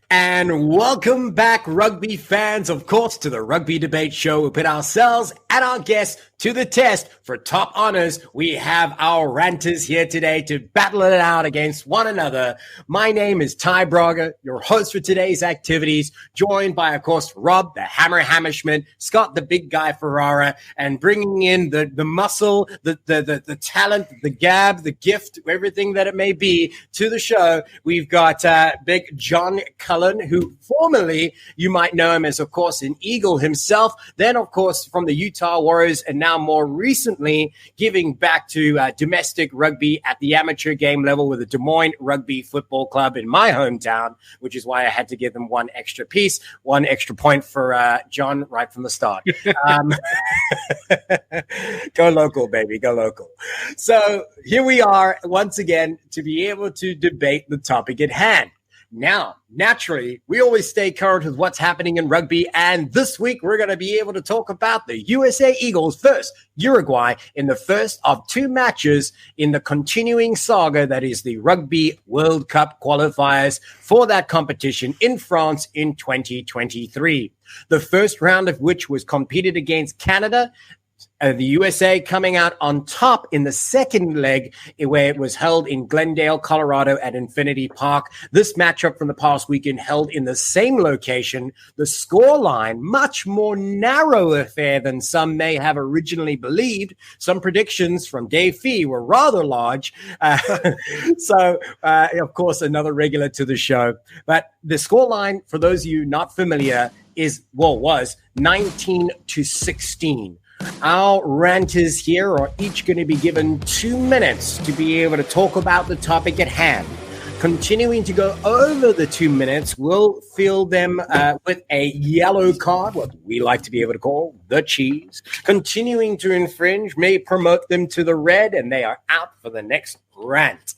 And welcome back, rugby fans, of course, to the Rugby Debate Show. We put ourselves and our guests to the test for top honors. We have our ranters here today to battle it out against one another. My name is Ty Braga, your host for today's activities, joined by, of course, Rob, the Hammer Hammerschmidt, Scott, the big guy Ferrara, and bringing in the muscle, the talent, the gab, the gift, everything that it may be to the show. We've got big John Cullen, who formerly you might know him as, of course, an Eagle himself. Then, of course, from the Utah Warriors, and now more recently giving back to domestic rugby at the amateur game level with the Des Moines Rugby Football Club in my hometown, which is why I had to give them one extra piece, one extra point for John right from the start. Go local, baby, go local. So here we are once again to be able to debate the topic at hand. Now, naturally, we always stay current with what's happening in rugby, and this week we're going to be able to talk about the USA Eagles versus Uruguay in the first of two matches in the continuing saga that is the Rugby World Cup qualifiers for that competition in France in 2023. The first round of which was competed against Canada, the USA coming out on top in the second leg, where it was held in Glendale, Colorado at Infinity Park. This matchup from the past weekend held in the same location. The scoreline, much more narrow affair than some may have originally believed. Some predictions from Dave Fee were rather large. Of course, another regular to the show. But the scoreline, for those of you not familiar, was 19-16. Our ranters here are each going to be given 2 minutes to be able to talk about the topic at hand. Continuing to go over the 2 minutes, we'll fill them with a yellow card, what we like to be able to call the cheese. Continuing to infringe may promote them to the red, and they are out for the next rant.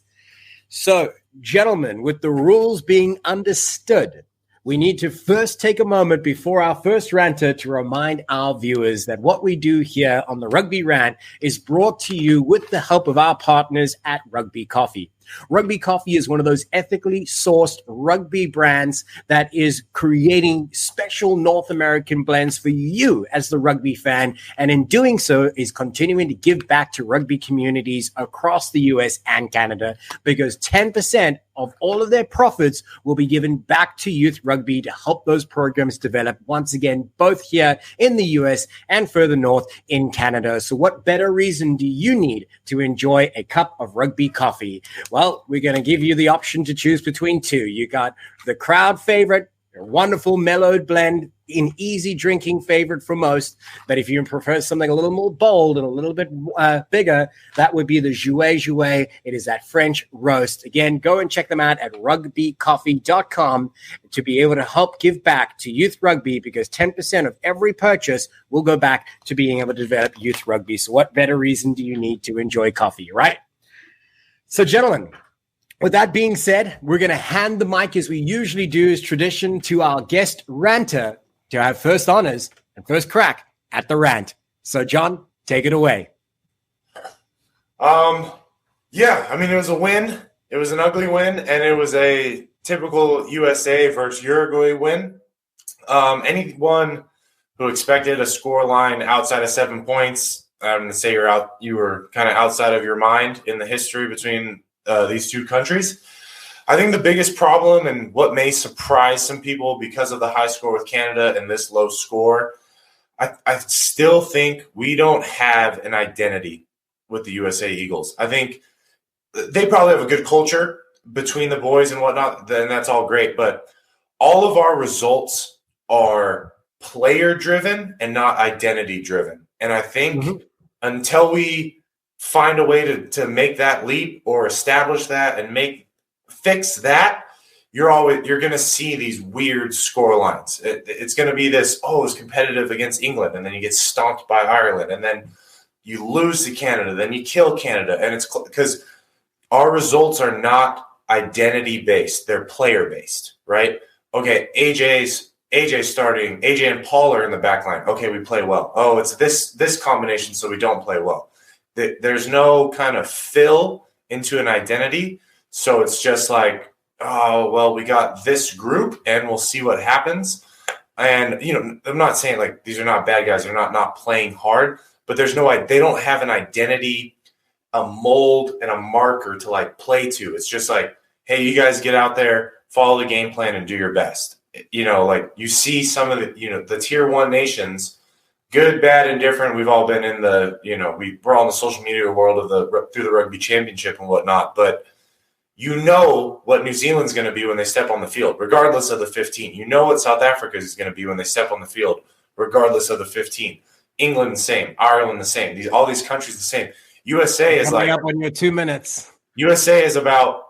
So, gentlemen, with the rules being understood, we need to first take a moment before our first ranter to remind our viewers that what we do here on the Rugby Rant is brought to you with the help of our partners at Rugby Coffee. Rugby Coffee is one of those ethically sourced rugby brands that is creating special North American blends for you as the rugby fan, and in doing so is continuing to give back to rugby communities across the US and Canada, because 10% of all of their profits will be given back to youth rugby to help those programs develop once again, both here in the US and further north in Canada. So what better reason do you need to enjoy a cup of rugby coffee? Well, we're going to give you the option to choose between two. You got the crowd favorite, a wonderful mellowed blend, an easy drinking favorite for most. But if you prefer something a little more bold and a little bit bigger, that would be the Jouet Jouet. It is that French roast. Again, go and check them out at rugbycoffee.com to be able to help give back to youth rugby, because 10% of every purchase will go back to being able to develop youth rugby. So what better reason do you need to enjoy coffee, right? So, gentlemen, with that being said, we're going to hand the mic, as we usually do as tradition, to our guest ranter to have first honors and first crack at the rant. So, John, take it away. It was a win. It was an ugly win, and it was a typical USA versus Uruguay win. Anyone who expected a score line outside of 7 points, I'm going to say you were kind of outside of your mind in the history between these two countries. I think the biggest problem, and what may surprise some people because of the high score with Canada and this low score, I still think we don't have an identity with the USA Eagles. I think they probably have a good culture between the boys and whatnot, then that's all great. But all of our results are player-driven and not identity-driven. And I think until we find a way to make that leap or establish that and fix that, you're going to see these weird score lines. It's going to be this, it's competitive against England, and then you get stomped by Ireland, and then you lose to Canada, then you kill Canada. And it's because our results are not identity-based. They're player-based, right? Okay, AJ's starting. AJ and Paul are in the back line. Okay, we play well. Oh, it's this combination, so we don't play well. There's no kind of fill into an identity. So it's just like, oh, well, we got this group and we'll see what happens. And, I'm not saying like these are not bad guys. They're not playing hard, but they don't have an identity, a mold, and a marker to like play to. It's just like, hey, you guys get out there, follow the game plan and do your best. Like you see some of the tier one nations, good, bad, and different. We've all been in we're all in the social media world through the rugby championship and whatnot, but what New Zealand's going to be when they step on the field, regardless of the 15. You know what South Africa is going to be when they step on the field, regardless of the 15. England the same, Ireland the same. All these countries the same. USA is coming up on your 2 minutes. USA is about,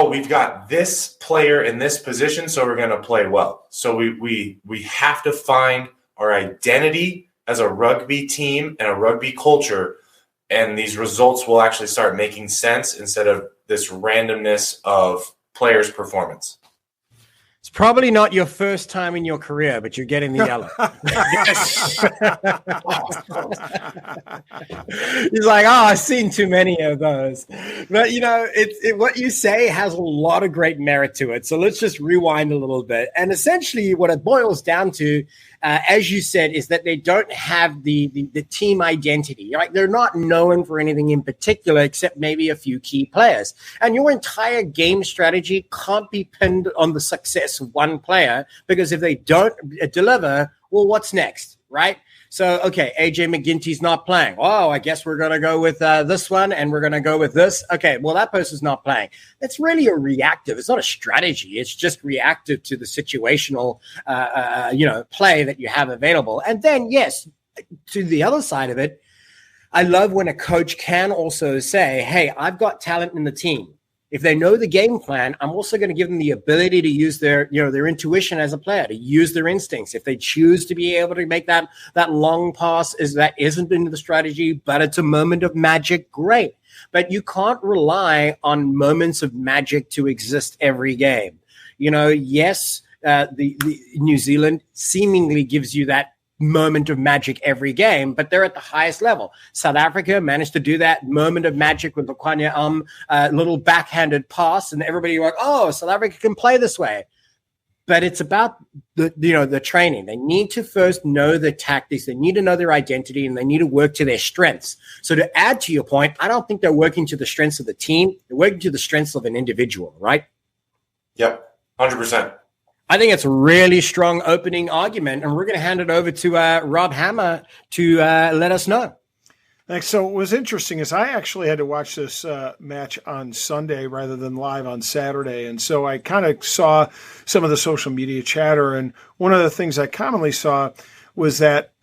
we've got this player in this position, so we're going to play well. So we have to find our identity as a rugby team and a rugby culture, and these results will actually start making sense instead of this randomness of players' performance. It's probably not your first time in your career, but you're getting the yellow. He's like, I've seen too many of those. But, what you say has a lot of great merit to it. So let's just rewind a little bit. And essentially what it boils down to, as you said, is that they don't have the team identity. Right? They're not known for anything in particular except maybe a few key players. And your entire game strategy can't be pinned on the success of one player, because if they don't deliver, well, what's next, right? So, okay, AJ McGinty's not playing. Oh, I guess we're going to go with this one, and we're going to go with this. Okay, well, that person's not playing. That's really a reactive. It's not a strategy. It's just reactive to the situational, play that you have available. And then, yes, to the other side of it, I love when a coach can also say, hey, I've got talent in the team. If they know the game plan, I'm also going to give them the ability to use their intuition as a player, to use their instincts. If they choose to be able to make that long pass that isn't in the strategy, but it's a moment of magic, great. But you can't rely on moments of magic to exist every game. Yes, the New Zealand seemingly gives you that moment of magic every game, but they're at the highest level. South Africa managed to do that moment of magic with the Kwanya little backhanded pass, and everybody went, South Africa can play this way. But it's about the training. They need to first know the tactics. They need to know their identity, and they need to work to their strengths. So to add to your point, I don't think they're working to the strengths of the team. They're working to the strengths of an individual, right? Yep, 100%. I think it's a really strong opening argument, and we're going to hand it over to Rob Hammer to let us know. Thanks. So what was interesting is I actually had to watch this match on Sunday rather than live on Saturday. And so I kind of saw some of the social media chatter. And one of the things I commonly saw was that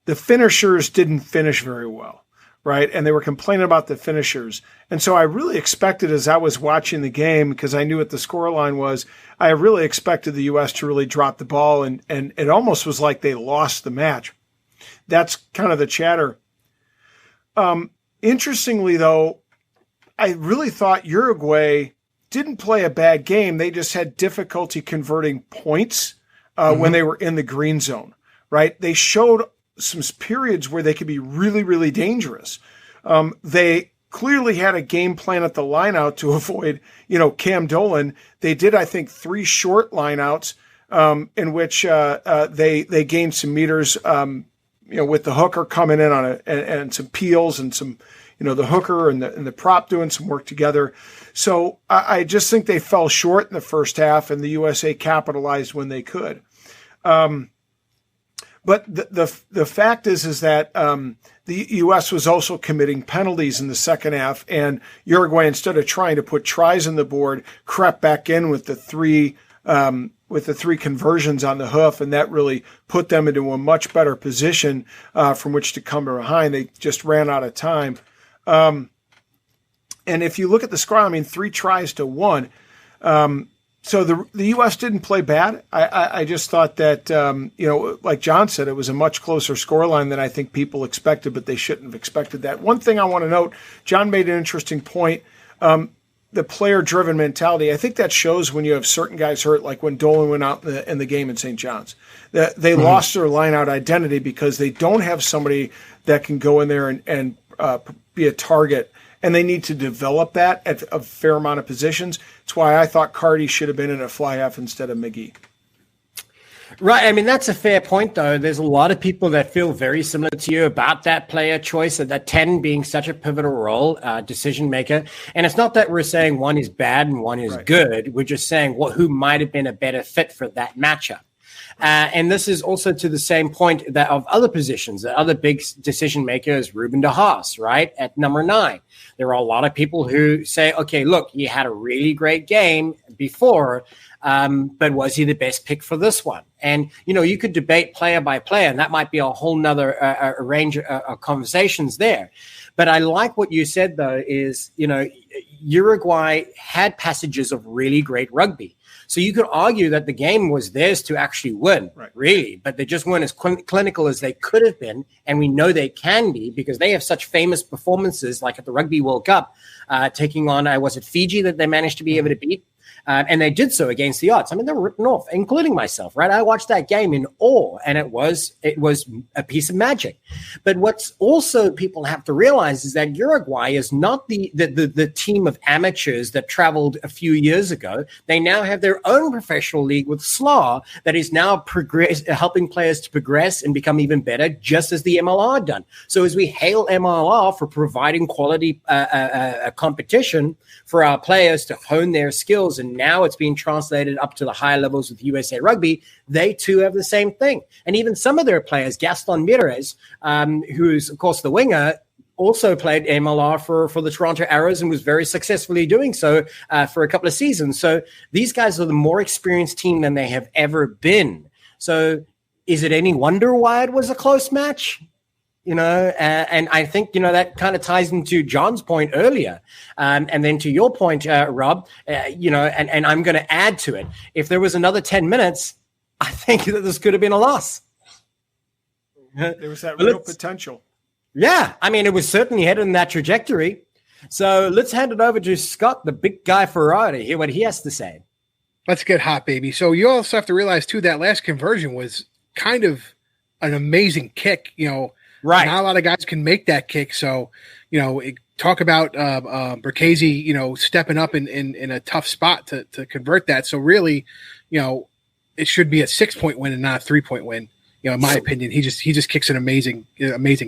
the finishers didn't finish very well, right? And they were complaining about the finishers. And so I really expected, as I was watching the game, because I knew what the scoreline was, I really expected the U.S. to really drop the ball. And it almost was like they lost the match. That's kind of the chatter. Interestingly, though, I really thought Uruguay didn't play a bad game. They just had difficulty converting points when they were in the green zone, right? They showed some periods where they could be really, really dangerous. They clearly had a game plan at the lineout to avoid, Cam Dolan. They did, I think, 3 short lineouts in which they gained some meters, with the hooker coming in on and some peels and some, the hooker and the prop doing some work together. So I just think they fell short in the first half, and the USA capitalized when they could. But the fact is that the U.S. was also committing penalties in the second half, and Uruguay, instead of trying to put tries on the board, crept back in with the three conversions on the hoof, and that really put them into a much better position from which to come behind. They just ran out of time. And if you look at the score, 3 tries to 1. So the U.S. didn't play bad. I just thought that, like John said, it was a much closer scoreline than I think people expected, but they shouldn't have expected that. One thing I want to note, John made an interesting point. The player-driven mentality, I think that shows when you have certain guys hurt, like when Dolan went out in the game in St. John's. They lost their line-out identity because they don't have somebody that can go in there and be a target and they need to develop that at a fair amount of positions. That's why I thought Carty should have been in a fly half instead of McGee. Right. I mean, that's a fair point, though. There's a lot of people that feel very similar to you about that player choice, that 10 being such a pivotal role, decision maker. And it's not that we're saying one is bad and one is good. We're just saying who might have been a better fit for that matchup. And this is also to the same point that of other positions, the other big decision maker is Ruben de Haas, right? At number 9. There are a lot of people who say, okay, look, he had a really great game before, but was he the best pick for this one? And, you could debate player by player, and that might be a whole nother range of conversations there. But I like what you said, though, is, Uruguay had passages of really great rugby. So you could argue that the game was theirs to actually win, really, but they just weren't as clinical as they could have been. And we know they can be because they have such famous performances, like at the Rugby World Cup, taking on, was it Fiji that they managed to be able to beat? And they did so against the odds. I mean, they were written off, including myself, right? I watched that game in awe, and it was a piece of magic. But what's also people have to realize is that Uruguay is not the team of amateurs that traveled a few years ago. They now have their own professional league with SLA that is now helping players to progress and become even better, just as the MLR done. So as we hail MLR for providing quality competition for our players to hone their skills, and now it's being translated up to the higher levels with USA Rugby, they too have the same thing. And even some of their players, Gaston Mires, who's, of course, the winger, also played MLR for the Toronto Arrows and was very successfully doing so for a couple of seasons. So these guys are the more experienced team than they have ever been. So is it any wonder why it was a close match? And I think, that kind of ties into John's point earlier. And then to your point, Rob, and I'm going to add to it. If there was another 10 minutes, I think that this could have been a loss. There was that real potential. Yeah. I mean, it was certainly headed in that trajectory. So let's hand it over to Scott, the big guy Ferrari, hear what he has to say. Let's get hot, baby. So you also have to realize, too, that last conversion was kind of an amazing kick, Right. Not a lot of guys can make that kick. So, talk about Berkese, stepping up in a tough spot to convert that. So really, it should be a 6-point win and not a 3-point win. In my opinion, he just kicks an amazing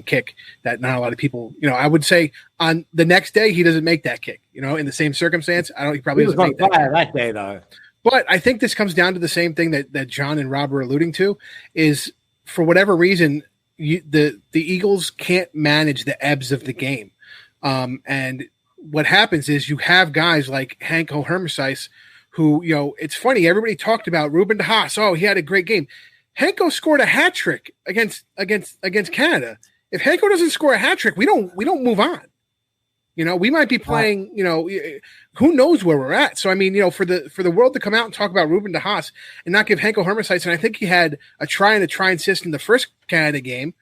kick that not a lot of people, I would say on the next day, he doesn't make that kick, in the same circumstance. He probably doesn't make that day though. But I think this comes down to the same thing that John and Rob were alluding to is for whatever reason, the Eagles can't manage the ebbs of the game. And what happens is you have guys like Hanko Hermesijs who, it's funny. Everybody talked about Ruben de Haas. Oh, he had a great game. Hanko scored a hat trick against Canada. If Hanko doesn't score a hat trick, we don't move on. We might be playing, who knows where we're at. So, I mean, for the world to come out and talk about Ruben de Haas and not give Hanko Hermesijs, and I think he had a try and assist in the first Canada game,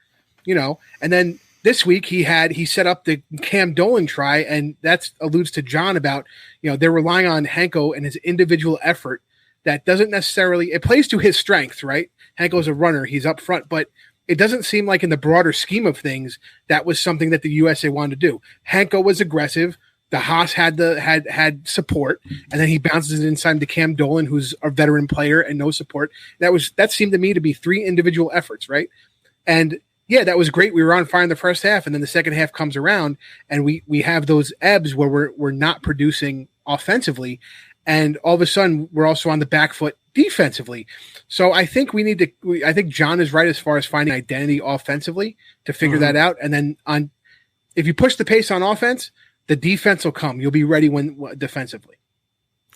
and then this week he set up the Cam Dolan try, and that alludes to John about, they're relying on Hanko and his individual effort that doesn't necessarily, it plays to his strengths, right? Hanko's a runner, he's up front, but it doesn't seem like in the broader scheme of things, that was something that the USA wanted to do. Hanko was aggressive. The Haas had support, and then he bounces it inside to Cam Dolan, who's a veteran player and no support. That seemed to me to be 3 individual efforts, right? And yeah, that was great. We were on fire in the first half, and then the second half comes around, and we have those ebbs where we're not producing offensively, and all of a sudden we're also on the back foot defensively. So I think I think John is right as far as finding identity offensively to figure that out. And then if you push the pace on offense, the defense will come. You'll be ready defensively.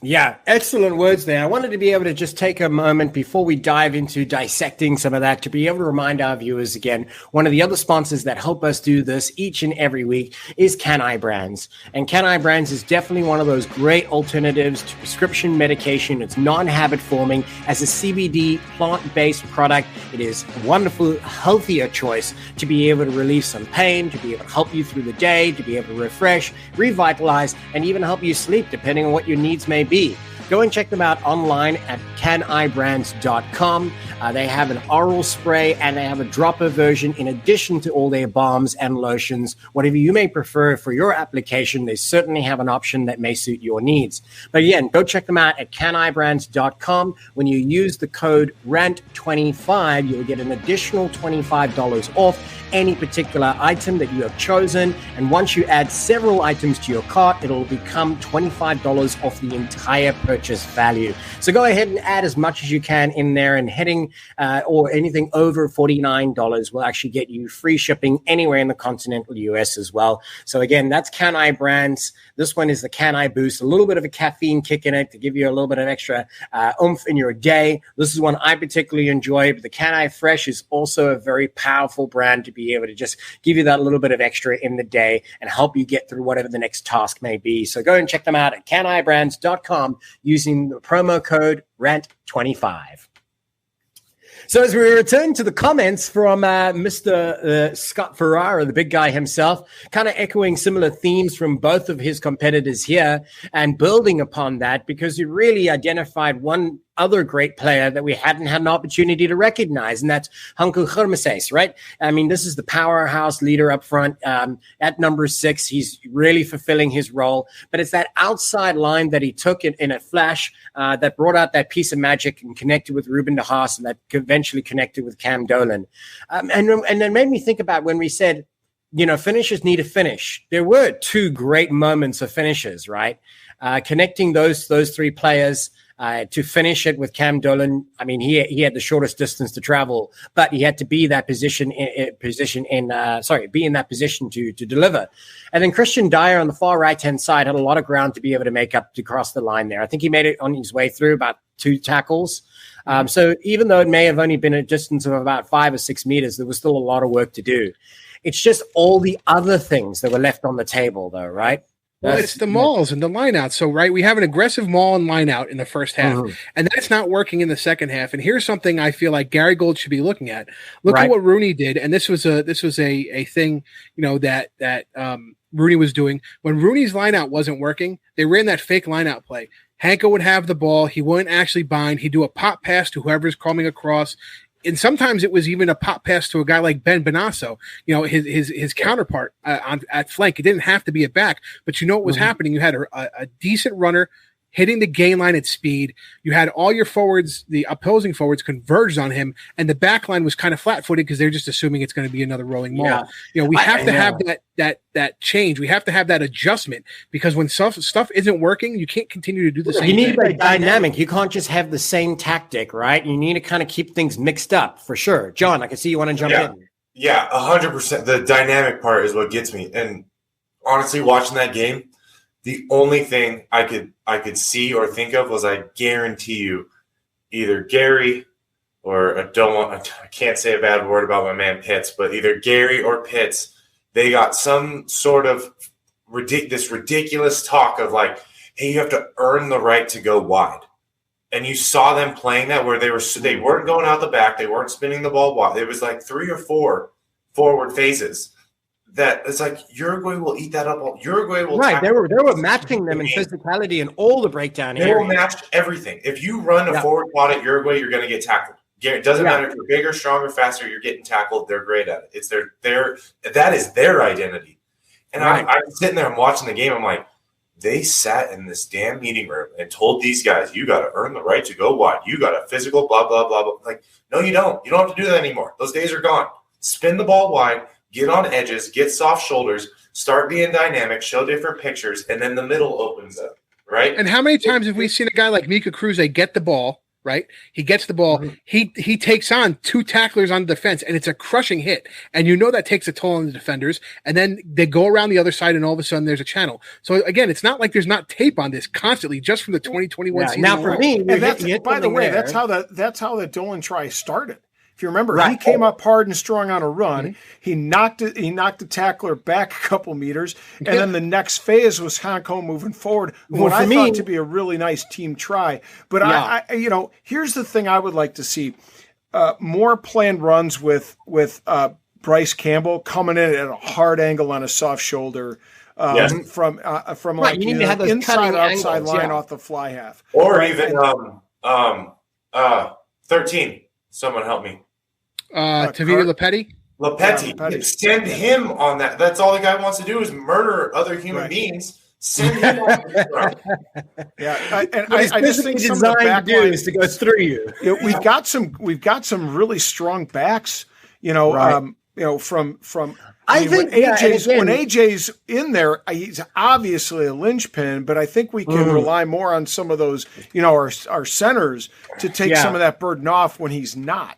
Yeah, excellent words there. I wanted to be able to just take a moment before we dive into dissecting some of that to be able to remind our viewers again, one of the other sponsors that help us do this each and every week is Can-I Brands. And Can-I Brands is definitely one of those great alternatives to prescription medication. It's non-habit forming. As a CBD plant-based product, it is a wonderful, healthier choice to be able to relieve some pain, to be able to help you through the day, to be able to refresh, revitalize, and even help you sleep, depending on what your needs may be. Go and check them out online at canibrands.com. They have an oral spray and they have a dropper version in addition to all their balms and lotions. Whatever you may prefer for your application, they certainly have an option that may suit your needs. But again, go check them out at canibrands.com. When you use the code RANT25, you'll get an additional $25 off any particular item that you have chosen. And once you add several items to your cart, it'll become $25 off the entire purchase value. So go ahead and add as much as you can in there, and heading or anything over $49 will actually get you free shipping anywhere in the continental US as well. So again, that's Can-I Brands. This one is the Can-I Boost, a little bit of a caffeine kick in it to give you a little bit of extra oomph in your day. This is one I particularly enjoy, but the Can-I Fresh is also a very powerful brand to be able to just give you that little bit of extra in the day and help you get through whatever the next task may be. So go and check them out at canibrands.com using the promo code RANT25. So as we return to the comments from Mr. Scott Ferrara, the big guy himself, kind of echoing similar themes from both of his competitors here and building upon that, because he really identified one other great player that we hadn't had an opportunity to recognize, and that's Hanku Khermeses, right? I mean, this is the powerhouse leader up front at number 6. He's really fulfilling his role, but it's that outside line that he took in a flash that brought out that piece of magic and connected with Ruben de Haas, and that eventually connected with Cam Dolan. And then made me think about when we said, you know, finishers need a finish. There were 2 great moments of finishes, right? Connecting those 3 players to finish it with Cam Dolan. I mean, he had the shortest distance to travel, but he had to be that be in that position to deliver. And then Christian Dyer on the far right-hand side had a lot of ground to be able to make up to cross the line there. I think he made it on his way through about 2 tackles. So even though it may have only been a distance of about 5 or 6 meters, there was still a lot of work to do. It's just all the other things that were left on the table, though, right? Well, it's the mauls and the lineouts. So, right, we have an aggressive maul and lineout in the first half, and that's not working in the second half. And here's something I feel like Gary Gold should be looking at. Look at what Rooney did, and this was a thing, you know, that Rooney was doing when Rooney's lineout wasn't working. They ran that fake lineout play. Hanko would have the ball. He wouldn't actually bind. He'd do a pop pass to whoever's coming across. And sometimes it was even a pop pass to a guy like Ben Benasso, you know, his counterpart at flank. It didn't have to be a back, but you know what was happening. You had a decent runner hitting the gain line at speed. You had all your forwards, the opposing forwards, converged on him, and the back line was kind of flat-footed because they're just assuming it's going to be another rolling maul. Yeah. You know, we have to have that change. We have to have that adjustment, because when stuff isn't working, you can't continue to do the same thing. You need a dynamic. You can't just have the same tactic, right? You need to kind of keep things mixed up, for sure. John, I can see you want to jump in. Yeah, 100%. The dynamic part is what gets me. And honestly, watching that game, the only thing I could see or think of was, I guarantee you, either Gary or I can't say a bad word about my man Pitts, but either Gary or Pitts, they got some sort of this ridiculous talk of like, hey, you have to earn the right to go wide. And you saw them playing that where they weren't going out the back, they weren't spinning the ball wide. It was like 3 or 4 forward phases. That it's like Uruguay will eat that up. Uruguay will They were matching them in physicality and all the breakdown. They will match everything. If you run a forward quad at Uruguay, you're going to get tackled. It doesn't matter if you're bigger, stronger, faster. You're getting tackled. They're great at it. It's that is their identity. And I'm sitting there, I'm watching the game. I'm like, they sat in this damn meeting room and told these guys, you got to earn the right to go wide. You got a physical, blah blah blah blah. Like, no, you don't. You don't have to do that anymore. Those days are gone. Spin the ball wide. Get on edges, get soft shoulders, start being dynamic, show different pictures, and then the middle opens up, right? And how many times have we seen a guy like Mika Cruz, they get the ball, right? He gets the ball, he takes on 2 tacklers on the defense, and it's a crushing hit. And you know that takes a toll on the defenders, and then they go around the other side, and all of a sudden there's a channel. So again, it's not like there's not tape on this constantly, just from the 2021 season. Now for me, by the way, that's how the Dolan try started. If you remember, he came up hard and strong on a run. He knocked the tackler back a couple meters, and then the next phase was Hanko moving forward. What I thought to be a really nice team try. But I here's the thing I would like to see: more planned runs with Bryce Campbell coming in at a hard angle on a soft shoulder. from Right, like you need to have those inside cutting outside angles, line yeah. off the fly half. Or Right, even 13. Someone help me. Tavita Lepetti. Lepetti. Lepetti. Send him on that. That's all the guy wants to do is murder other human beings. Send him on the front. Yeah, I just think some of the back to do is to go through you. We've got some really strong backs. From when AJ's in there, he's obviously a linchpin, but I think we can rely more on some of those, our centers to take some of that burden off when he's not.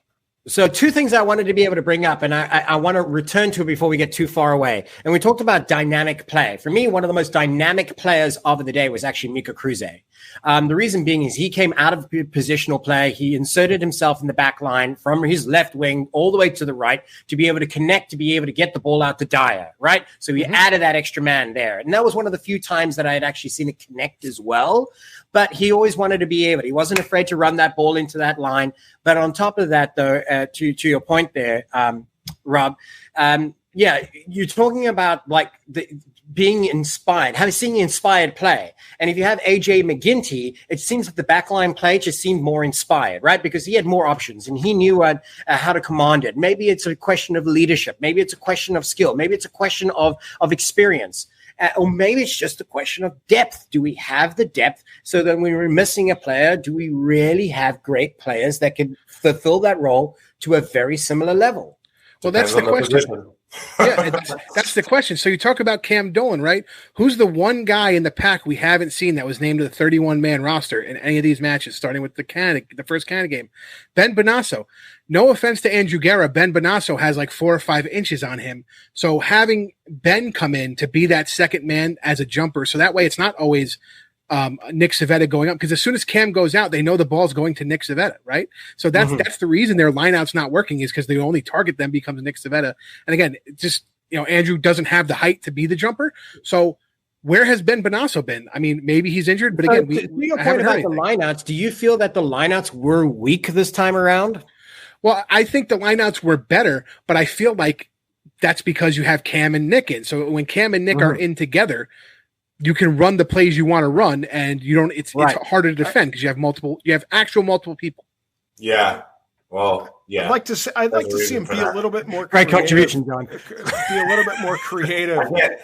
So two things I wanted to be able to bring up, and I want to return to it before we get too far away. And we talked about dynamic play. For me, one of the most dynamic players of the day was actually Mika Kruse. The reason being is he came out of positional play. He inserted himself in the back line from his left wing all the way to the right to be able to connect, to be able to get the ball out to Dyer, right? So he added that extra man there. And that was one of the few times that I had actually seen it connect as well. But he always wanted to be able. He wasn't afraid to run that ball into that line. But on top of that, though, to your point there, Rob, you're talking about like being inspired, seeing inspired play. And if you have AJ McGinty, it seems that the backline play just seemed more inspired, right? Because he had more options and he knew how to command it. Maybe it's a question of leadership. Maybe it's a question of skill. Maybe it's a question of experience. Or maybe it's just a question of depth. Do we have the depth so that when we're missing a player, do we really have great players that can fulfill that role to a very similar level? Well, that's the question. That's the question. So you talk about Cam Dolan, right? Who's the one guy in the pack we haven't seen that was named to the 31-man roster in any of these matches, starting with the first Canada game? Ben Bonasso. No offense to Andrew Guerra, Ben Bonasso has like 4 or 5 inches on him. So having Ben come in to be that second man as a jumper, so that way it's not always Nick Civetta going up, because as soon as Cam goes out, they know the ball's going to Nick Civetta, right? So that's the reason their lineout's not working, is because the only target then becomes Nick Civetta. And again, just Andrew doesn't have the height to be the jumper. So where has Ben Bonasso been? I mean, maybe he's injured, but again, to your point about the lineouts, do you feel that the lineouts were weak this time around? Well, I think the lineouts were better, but I feel like that's because you have Cam and Nick in. So when Cam and Nick are in together, you can run the plays you want to run, and you don't. It's harder to defend because you have multiple people. Yeah. Well, yeah. I'd like to see him be a little bit more great creative. contribution, John. Be a little bit more creative.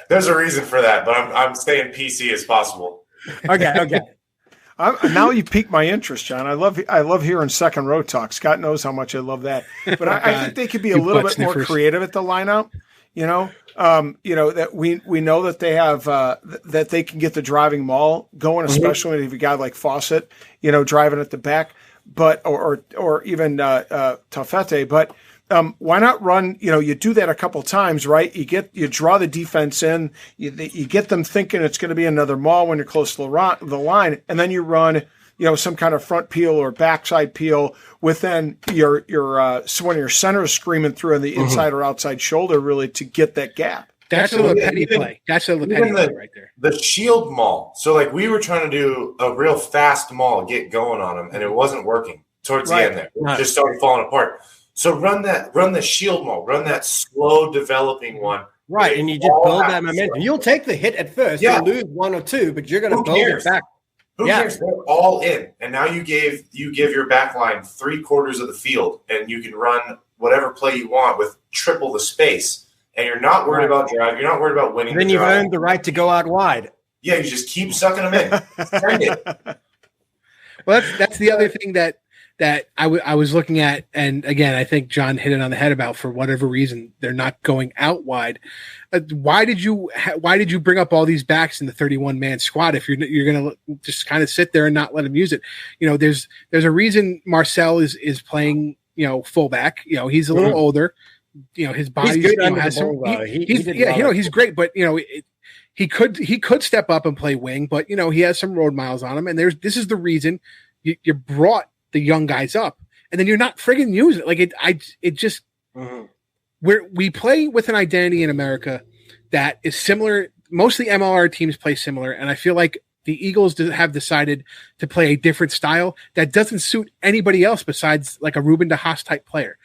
There's a reason for that, but I'm staying PC as possible. Okay. Now you piqued my interest, John. I love hearing second row talk. Scott knows how much I love that. But I think they could be a little bit more creative at the lineup. That we know that they have that they can get the driving maul going, especially if you got like Fawcett, driving at the back, but or even Taufete. But why not run? You do that a couple times, right? You draw the defense in, you get them thinking it's going to be another maul when you're close to the line, and then you run some kind of front peel or backside peel with then your one of your centers screaming through on the inside or outside shoulder, really, to get that gap. That's a Lepetti play. That's a Lepetti play right there. The shield maul. So like we were trying to do a real fast maul, get going on them, and it wasn't working towards the end there. It just started falling apart. So run the shield maul, run that slow developing one. Right, and you just build that momentum. You'll take the hit at first. You'll lose 1 or 2, but you're going to build it back. Who cares? They're all in. And now you give your back line 3/4 of the field, and you can run whatever play you want with triple the space. And you're not worried about drive. You're not worried about winning. Then you've earned the right to go out wide. Yeah, you just keep sucking them in. Send it. Well, that's the other thing that I was looking at, and again, I think John hit it on the head about, for whatever reason they're not going out wide. Why did you bring up all these backs in the 31-man squad if you're going to just kind of sit there and not let them use it? There's a reason Marcel is playing fullback. He's a little older. His body has some. He's great, but he could step up and play wing, but he has some road miles on him, and this is the reason you brought the young guys up, and then you're not friggin' using it. We play with an identity in America that is similar. Most of the MLR teams play similar, and I feel like The Eagles have decided to play a different style that doesn't suit anybody else besides like a Ruben DeHaas type player,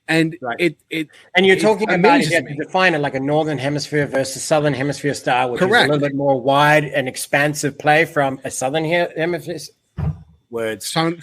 and right. it and you're talking about it, you have me. to define it like a northern hemisphere versus southern hemisphere style, which Correct. is a little bit more wide and expansive play from a southern hemisphere. Words. Southern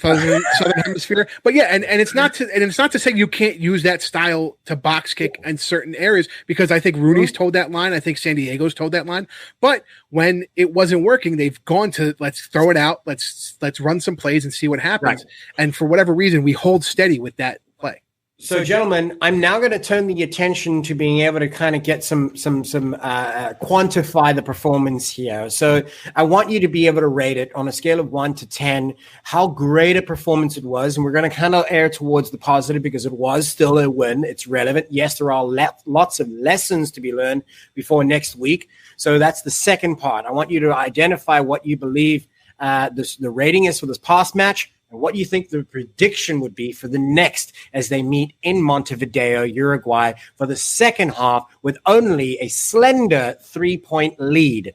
hemisphere, but yeah, and it's not to say you can't use that style to box kick in certain areas, because I think Rooney's told that line, I think San Diego's told that line, but when it wasn't working, they've gone to let's throw it out, let's run some plays and see what happens, right. And for whatever reason, we hold steady with that play. So, gentlemen, I'm now going to turn the attention to being able to kind of get some quantify the performance here. So I want you to be able to rate it on a scale of 1 to 10, how great a performance it was. And we're going to kind of err towards the positive because it was still a win. It's relevant. Yes, there are lots of lessons to be learned before next week. So that's the second part. I want you to identify what you believe the rating is for this past match, and what you think the prediction would be for the next as they meet in Montevideo, Uruguay, for the second half with only a slender 3-point lead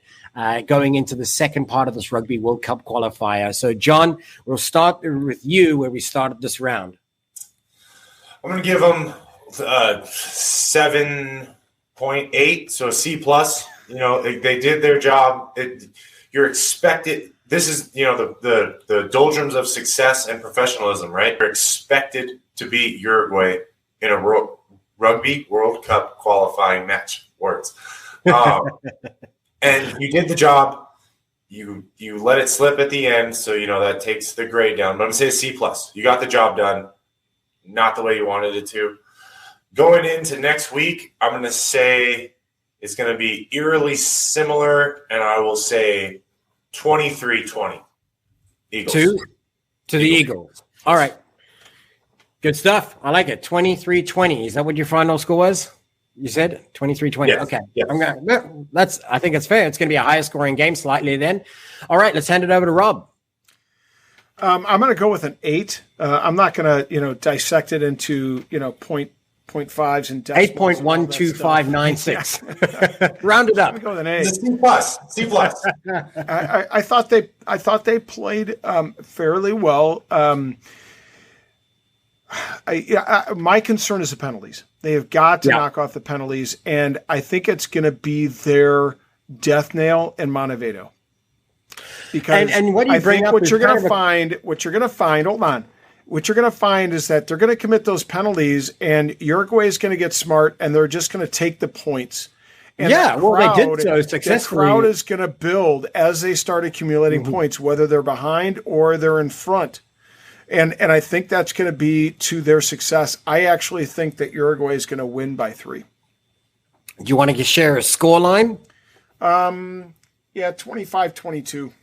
going into the second part of this Rugby World Cup qualifier. So, John, we'll start with you where we started this round. I'm going to give them 7.8, so a C+. They did their job. You're expected. This is, the doldrums of success and professionalism, right? You're expected to beat Uruguay in a Rugby World Cup qualifying match. Words. And you did the job. You let it slip at the end, so, that takes the grade down. But I'm going to say a C+. You got the job done. Not the way you wanted it to. Going into next week, I'm going to say it's going to be eerily similar, and I will say 23-20. Eagles. To the Eagles. All right. Good stuff. I like it. 23-20. Is that what your final score was? You said 23-20. Yes. Okay. Yes. I think it's fair. It's going to be a higher scoring game slightly then. All right. Let's hand it over to Rob. I'm going to go with an 8. I'm not going to, dissect it into, 0.5s and 8.12596. Round it up. Go with an 8. C+. I thought they played fairly well. My concern is the penalties. They have got to knock off the penalties, and I think it's going to be their death nail in Montevideo. Because and what you bring up, what you're going to find, hold on. What you're going to find is that they're going to commit those penalties, and Uruguay is going to get smart, and they're just going to take the points. And they did so successfully. The crowd is going to build as they start accumulating points, whether they're behind or they're in front. And I think that's going to be to their success. I actually think that Uruguay is going to win by 3. Do you want to share a score line? 25-22.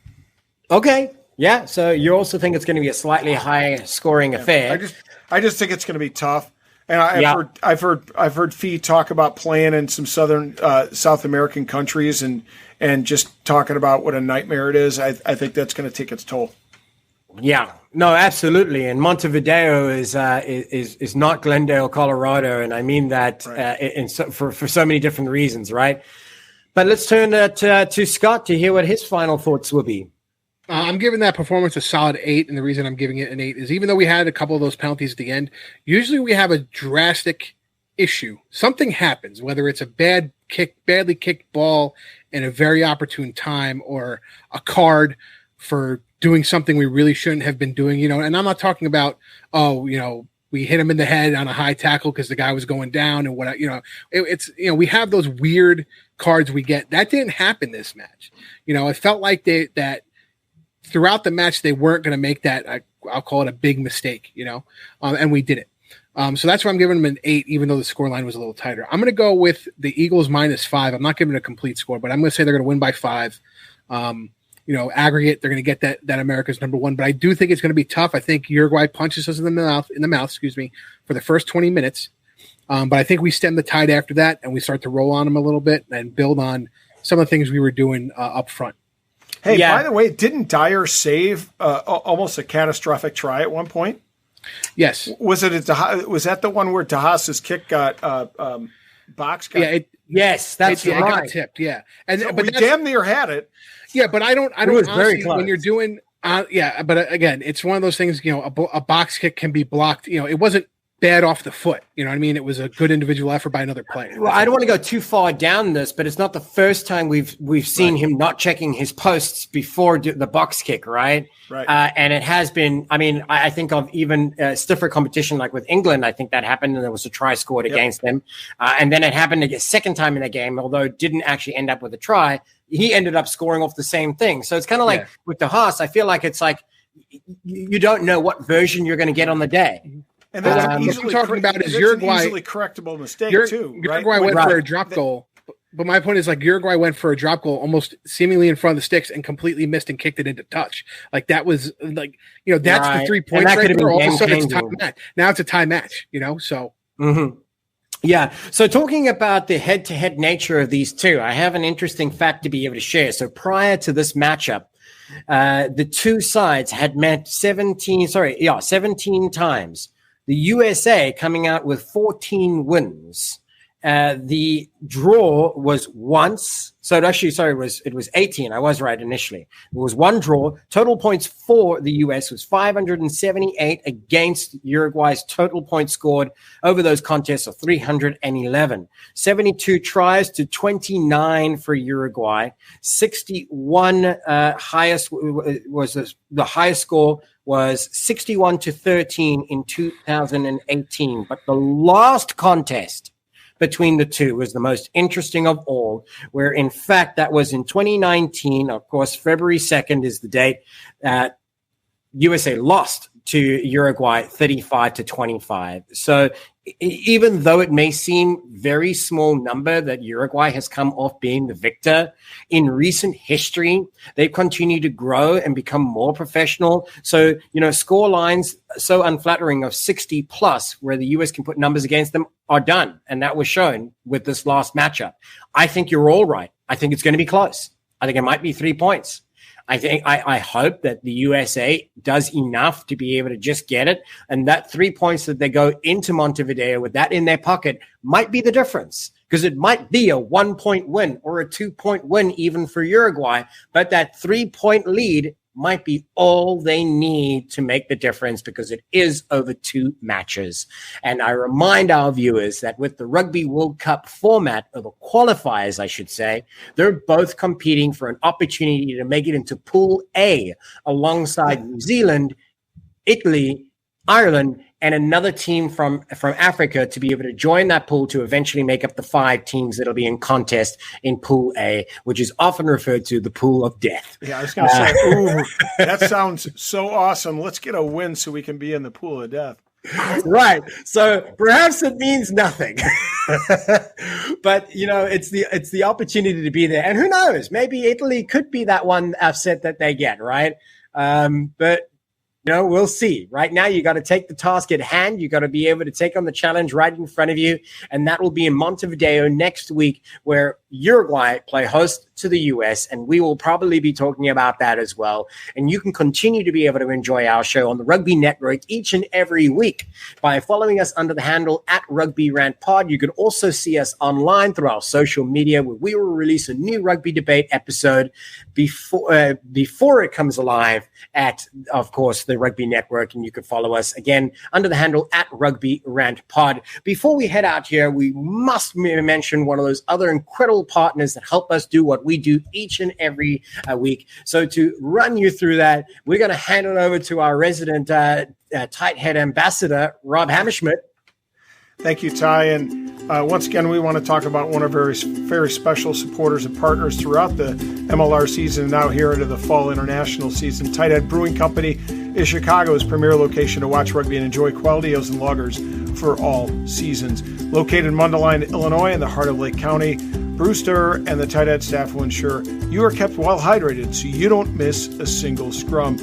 Okay. Yeah, so you also think it's going to be a slightly high scoring affair. I just think it's going to be tough. And I've heard Fee talk about playing in some South American countries and just talking about what a nightmare it is. I think that's going to take its toll. Yeah, no, absolutely. And Montevideo is not Glendale, Colorado, and I mean that for so many different reasons, right? But let's turn to Scott to hear what his final thoughts will be. I'm giving that performance a solid 8, and the reason I'm giving it an 8 is even though we had a couple of those penalties at the end, usually we have a drastic issue. Something happens, whether it's a badly kicked ball in a very opportune time or a card for doing something we really shouldn't have been doing, and I'm not talking about, we hit him in the head on a high tackle because the guy was going down and what, we have those weird cards we get. That didn't happen this match. It felt like that throughout the match, they weren't going to make that, I'll call it a big mistake, and we did it. So that's why I'm giving them an 8, even though the scoreline was a little tighter. I'm going to go with the Eagles -5. I'm not giving it a complete score, but I'm going to say they're going to win by 5. Aggregate, they're going to get that America's number 1, but I do think it's going to be tough. I think Uruguay punches us in the mouth, for the first 20 minutes. But I think we stem the tide after that, and we start to roll on them a little bit and build on some of the things we were doing up front. Hey, by the way, didn't Dyer save almost a catastrophic try at one point? Yes. Was that the one where DeHaas's kick got box? Yes, that's right. It got tipped. Yeah, but we damn near had it. Yeah, but I don't was very honestly, close. when you're doing, but again, it's one of those things, a box kick can be blocked. It wasn't bad off the foot. You know what I mean? It was a good individual effort by another player. Well, I don't want to go too far down this, but it's not the first time we've seen him not checking his posts before the box kick, right? Right. And it has been, I think of even stiffer competition like with England. I think that happened and there was a try scored against them. And then it happened a second time in the game, although it didn't actually end up with a try. He ended up scoring off the same thing. So it's kind of like with the Haas, I feel like it's like you don't know what version you're going to get on the day. And that's what I'm talking about is Uruguay. An easily correctable mistake too. Uruguay went for a drop goal, but my point is like Uruguay went for a drop goal almost seemingly in front of the sticks and completely missed and kicked it into touch. Like that was like that's the 3 points right there. All of a sudden it's a tie match. Now it's a tie match. So. Mm-hmm. Yeah. So talking about the head-to-head nature of these two, I have an interesting fact to be able to share. So prior to this matchup, the two sides had met 17 times. The USA coming out with 14 wins. The draw was once. So it was 18. I was right initially. It was one draw. Total points for the US was 578 against Uruguay's total points scored over those contests of 311. 72 tries to 29 for Uruguay. 61 highest was the highest score was 61-13 in 2018. But the last contest between the two was the most interesting of all, where in fact that was in 2019. Of course, February 2nd is the date. USA lost to Uruguay 35-25. So even though it may seem very small number that Uruguay has come off being the victor, in recent history, they've continued to grow and become more professional. So, score lines so unflattering of 60 plus where the US can put numbers against them are done. And that was shown with this last matchup. I think you're all right. I think it's going to be close. I think it might be 3 points. I hope that the USA does enough to be able to just get it. And that 3 points that they go into Montevideo with that in their pocket might be the difference, because it might be a 1 point win or a 2 point win even for Uruguay. But that 3 point lead might be all they need to make the difference, because it is over 2 matches. And I remind our viewers that with the Rugby World Cup format, or the qualifiers, I should say, they're both competing for an opportunity to make it into Pool A alongside New Zealand, Italy, Ireland, and another team from Africa to be able to join that pool to eventually make up the 5 teams that'll be in contest in Pool A, which is often referred to the pool of death. Yeah, I was going to say, ooh, that sounds so awesome. Let's get a win so we can be in the pool of death. Right. So perhaps it means nothing, but it's the opportunity to be there. And who knows, maybe Italy could be that one upset that they get, right? But we'll see. Right now, you got to take the task at hand. You got to be able to take on the challenge right in front of you. And that will be in Montevideo next week, where Uruguay play host to the US. And we will probably be talking about that as well. And you can continue to be able to enjoy our show on the Rugby Network each and every week by following us under the handle at Rugby Rant Pod. You can also see us online through our social media, where we will release a new Rugby Debate episode before it comes alive at, of course, the Rugby Network. And you can follow us again under the handle at Rugby Rant Pod. Before we head out here, we must mention one of those other incredible partners that help us do what we do each and every week. So to run you through that, we're going to hand it over to our resident tight head ambassador, Rob Hammerschmidt. Thank you, Ty. And once again, we want to talk about one of our very special supporters and partners throughout the MLR season, now here into the fall international season. Tight Head Brewing Company is Chicago's premier location to watch rugby and enjoy quality ales and lagers for all seasons. Located in Mundelein, Illinois, in the heart of Lake County, Brewster and the Tight Head staff will ensure you are kept well hydrated so you don't miss a single scrum.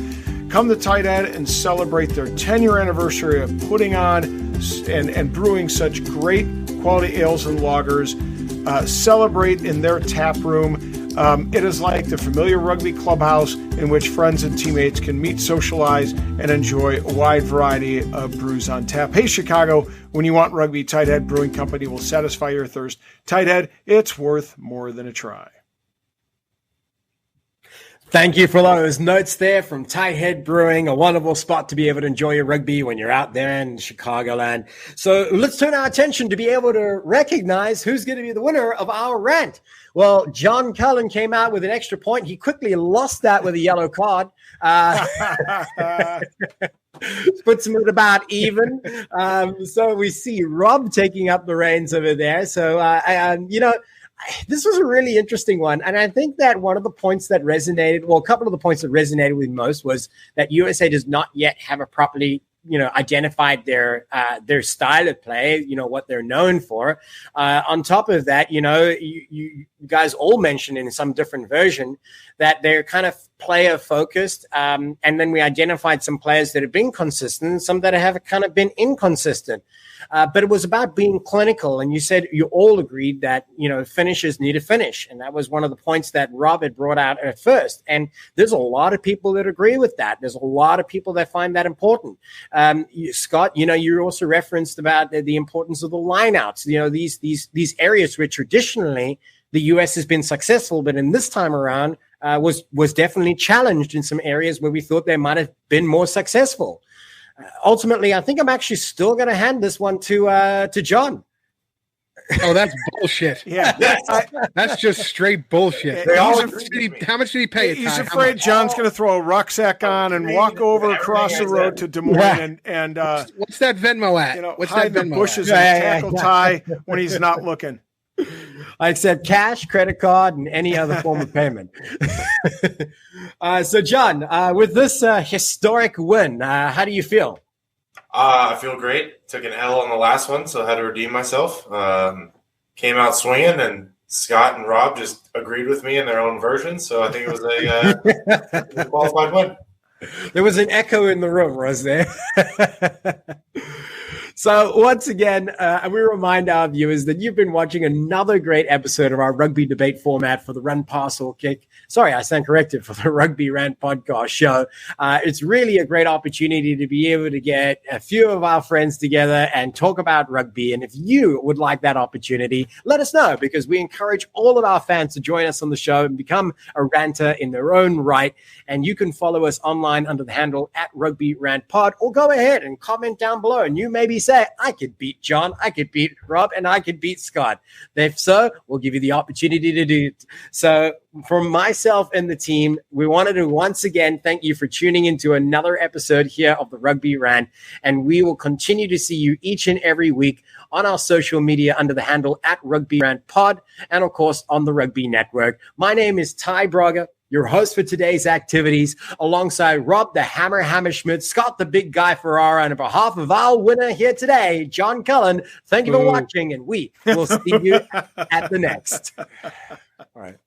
Come to Tight Head and celebrate their 10-year anniversary of putting on and brewing such great quality ales and lagers. Celebrate in their tap room. It is like the familiar rugby clubhouse in which friends and teammates can meet, socialize, and enjoy a wide variety of brews on tap. Hey, Chicago, when you want rugby, Tight Head Brewing Company will satisfy your thirst. Tight Head, it's worth more than a try. Thank you for those notes there from Tie Head Brewing, a wonderful spot to be able to enjoy your rugby when you're out there in Chicagoland. So let's turn our attention to be able to recognize who's going to be the winner of our rant. Well, John Cullen came out with an extra point. He quickly lost that with a yellow card. Puts him at about even. So we see Rob taking up the reins over there. So, this was a really interesting one. And I think that one of the points that resonated, well, a couple of the points that resonated with most was that USA does not yet have a properly, identified their style of play, what they're known for. On top of that, you guys all mentioned in some different version that they're kind of player focused. And then we identified some players that have been consistent, some that have kind of been inconsistent. But it was about being clinical. And you said you all agreed that, finishers need a finish. And that was one of the points that Rob had brought out at first. And there's a lot of people that agree with that. There's a lot of people that find that important. Scott, you also referenced about the importance of the lineouts, these areas where traditionally the U.S. has been successful, but in this time around was definitely challenged in some areas where we thought they might have been more successful. Ultimately, I think I'm actually still going to hand this one to John. Oh, that's bullshit. Yeah. That's just straight bullshit. How much did he pay? He's afraid John's going to throw a rucksack on and walk over across the road to Des Moines and what's that Venmo at? What's hide that in Venmo the bushes at? and tackle Ty when he's not looking. I accept cash, credit card, and any other form of payment. So, John, with this historic win, how do you feel? I feel great. Took an L on the last one, so I had to redeem myself. Came out swinging, and Scott and Rob just agreed with me in their own version. So I think it was a qualified win. There was an echo in the room, was there? So once again, we remind our viewers that you've been watching another great episode of our rugby debate format for the Run, Pass, or Kick. Sorry, I stand corrected, for the Rugby Rant podcast show. It's really a great opportunity to be able to get a few of our friends together and talk about rugby. And if you would like that opportunity, let us know, because we encourage all of our fans to join us on the show and become a ranter in their own right. And you can follow us online under the handle at Rugby Rant Pod, or go ahead and comment down below. And you maybe say, I could beat John, I could beat Rob, and I could beat Scott. If so, we'll give you the opportunity to do it. So from myself and the team, we wanted to once again thank you for tuning into another episode here of the Rugby Rant. And we will continue to see you each and every week on our social media under the handle at Rugby Rant Pod, and of course on the Rugby Network. My name is Ty Braga, your host for today's activities, alongside Rob the Hammer Hammerschmidt, Scott the Big Guy Ferrara, and on behalf of our winner here today, John Cullen, thank you for watching, and we will see you at the next. All right.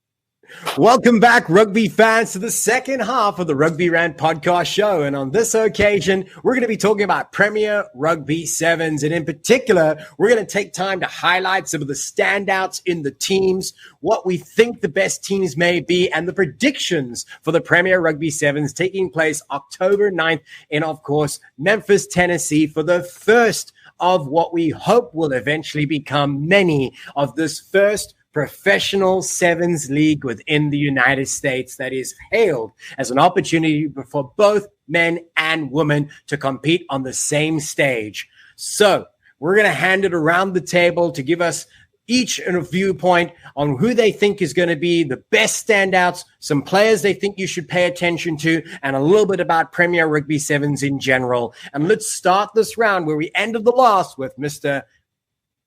Welcome back, rugby fans, to the second half of the Rugby Rant podcast show. And on this occasion, we're going to be talking about Premier Rugby Sevens. And in particular, we're going to take time to highlight some of the standouts in the teams, what we think the best teams may be, and the predictions for the Premier Rugby Sevens taking place October 9th in, of course, Memphis, Tennessee, for the first of what we hope will eventually become many of this first professional sevens league within the United States that is hailed as an opportunity for both men and women to compete on the same stage. So we're going to hand it around the table to give us each a viewpoint on who they think is going to be the best standouts, some players they think you should pay attention to, and a little bit about Premier Rugby Sevens in general. And let's start this round where we ended the last with Mr.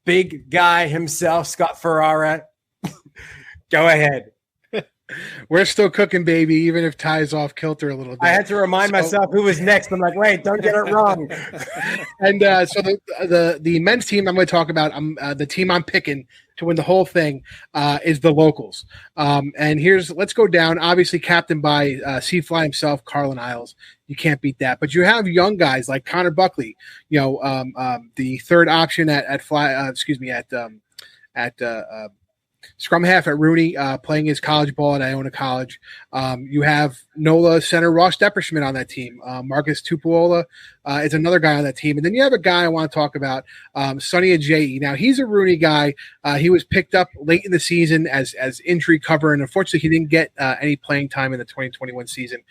Big Guy himself, Scott Ferrara. Go ahead. We're still cooking, baby, even if Ty's off kilter a little bit. I had to remind myself who was next. I'm like, wait, don't get it wrong. And so the men's team I'm going to talk about, the team I'm picking to win the whole thing is the locals. And let's go down. Obviously, captained by Seafly himself, Carlin Isles. You can't beat that. But you have young guys like Connor Buckley, the third option at scrum half at Rooney, playing his college ball at Iona College. You have NOLA center Ross Depperschmidt on that team. Marcus Tupuola is another guy on that team. And then you have a guy I want to talk about, Sonny Ajayi. Now, he's a Rooney guy. He was picked up late in the season as injury cover, and unfortunately, he didn't get any playing time in the 2021 season.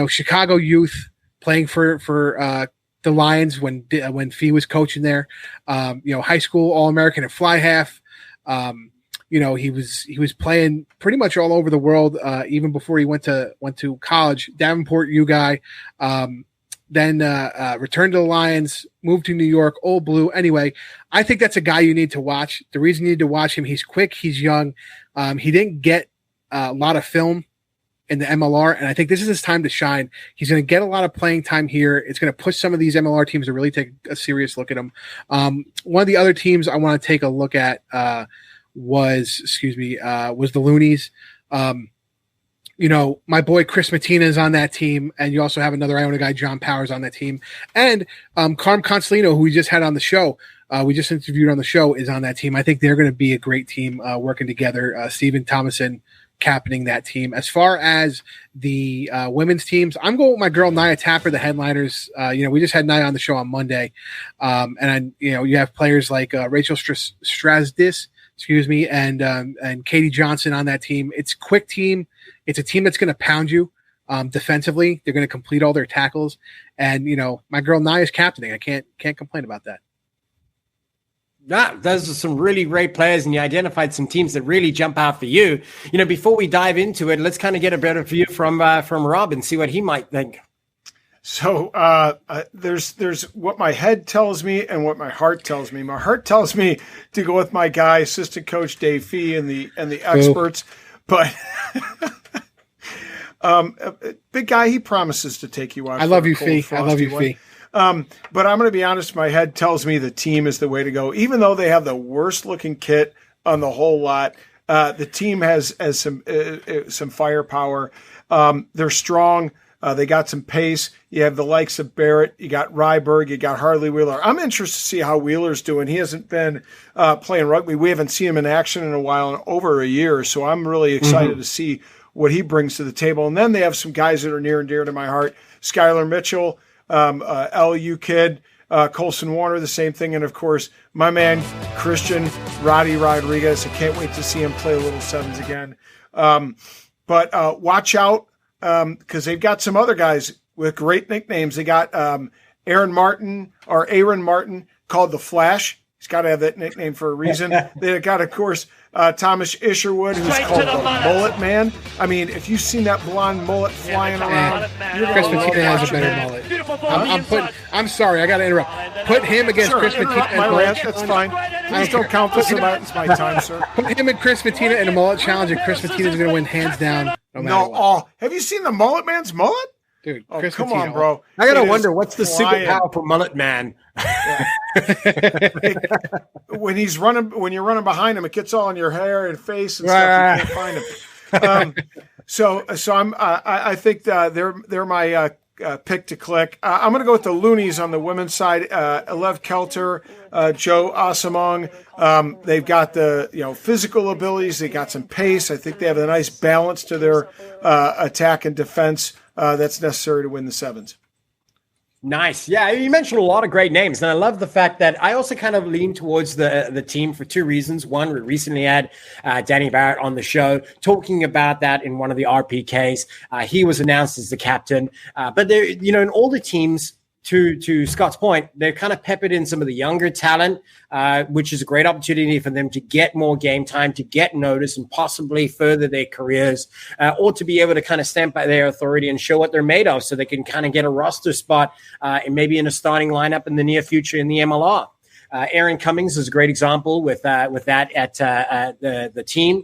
Chicago youth playing for the Lions when Fee was coaching there. High school All-American at fly half. He was playing pretty much all over the world, even before he went to college. Davenport U guy, then returned to the Lions, moved to New York, old blue. Anyway, I think that's a guy you need to watch. The reason you need to watch him, he's quick, he's young. He didn't get a lot of film in the MLR, and I think this is his time to shine. He's going to get a lot of playing time here. It's going to push some of these MLR teams to really take a serious look at him. One of the other teams I want to take a look at was the Loonies. My boy Chris Mattina is on that team, and you also have another Iona guy, John Powers, on that team. And Carm Consolino, who we just had on the show, we just interviewed on the show, is on that team. I think they're going to be a great team working together. Stephen Thomason captaining that team. As far as the women's teams, I'm going with my girl Nia Tapper, the headliners. We just had Nia on the show on Monday, and you have players like Rachel Strazdis, and Katie Johnson on that team. It's a quick team. It's a team that's going to pound you defensively. They're going to complete all their tackles, and my girl Nia is captaining. I can't complain about that. Yeah, those are some really great players, and you identified some teams that really jump out for you. Before we dive into it, let's kind of get a better view from Rob and see what he might think. So there's what my head tells me and what my heart tells me. My heart tells me to go with my guy, assistant coach Dave Fee, and the experts, but big guy, he promises to take you out. I love you, Fee. I love you, Fee. But I'm going to be honest, my head tells me the team is the way to go. Even though they have the worst looking kit on the whole lot, the team has some firepower. They're strong. They got some pace. You have the likes of Barrett. You got Ryberg. You got Harley Wheeler. I'm interested to see how Wheeler's doing. He hasn't been playing rugby. We haven't seen him in action in a while, in over a year. So I'm really excited to see what he brings to the table. And then they have some guys that are near and dear to my heart. Skylar Mitchell, LU kid, Colson Warner, the same thing. And, of course, my man, Christian Roddy Rodriguez. I can't wait to see him play Little Sevens again. But watch out because they've got some other guys with great nicknames. They got Aaron Martin, called the Flash. He's got to have that nickname for a reason. They got, of course, Thomas Isherwood, who's called the Mullet Man. I mean, if you've seen that blonde mullet flying around, Chris Mattina has a better mullet. I'm sorry, I got to interrupt. Put him against Chris Mattina. My rant, that's fine. Please don't count this as my time, sir. Put him and Chris Mattina in a mullet challenge, and Chris Mattina is going to win hands down. Have you seen the Mullet Man's mullet? Dude, Chris come Mattina, on, bro. I got to wonder, what's the superpower for Mullet Man? When you're running behind him, it gets all in your hair and face and stuff. You can't find him. So I think they're my pick to click. I'm going to go with the Loonies on the women's side. Alev Kelter, Joe Asamong. They've got the physical abilities. They got some pace. I think they have a nice balance to their attack and defense that's necessary to win the sevens. Nice. Yeah, you mentioned a lot of great names, and I love the fact that I also kind of lean towards the team for two reasons. One, we recently had Danny Barrett on the show talking about that in one of the RPKs. He was announced as the captain, but there, in all the teams, to Scott's point, they're kind of peppered in some of the younger talent, which is a great opportunity for them to get more game time, to get notice, and possibly further their careers, or to be able to kind of stamp out their authority and show what they're made of, so they can kind of get a roster spot, and maybe in a starting lineup in the near future in the MLR. Aaron Cummings is a great example with that at the team.